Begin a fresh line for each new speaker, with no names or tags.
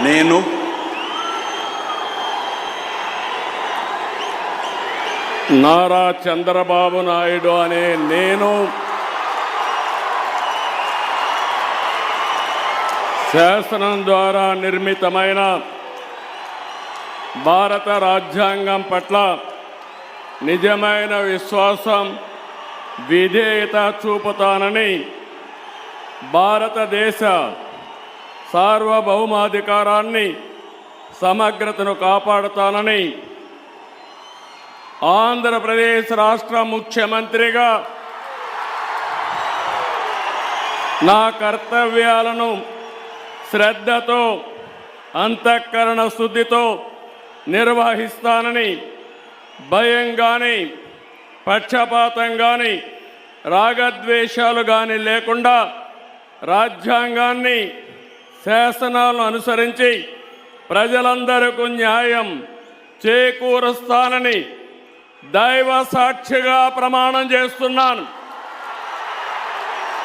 నేను
నారా చంద్రబాబు నాయుడు అనే నేను శాసనం ద్వారా నిర్మితమైన భారత రాజ్యాంగం పట్ల నిజమైన విశ్వాసం, విధేయత చూపుతానని, భారతదేశ సార్వభౌమాధికారాన్ని, సమగ్రతను కాపాడుతానని ఆంధ్రప్రదేశ్ రాష్ట్ర ముఖ్యమంత్రిగా నా కర్తవ్యాలను శ్రద్ధతో, అంతఃకరణ శుద్ధితో నిర్వహిస్తానని, భయం కానీ, పక్షపాతం కానీ, రాగద్వేషాలు కానీ లేకుండా రాజ్యాంగాన్ని, శాసనాలను అనుసరించి ప్రజలందరికీ న్యాయం చేకూరుస్తానని దైవ సాక్షిగా ప్రమాణం చేస్తున్నాను.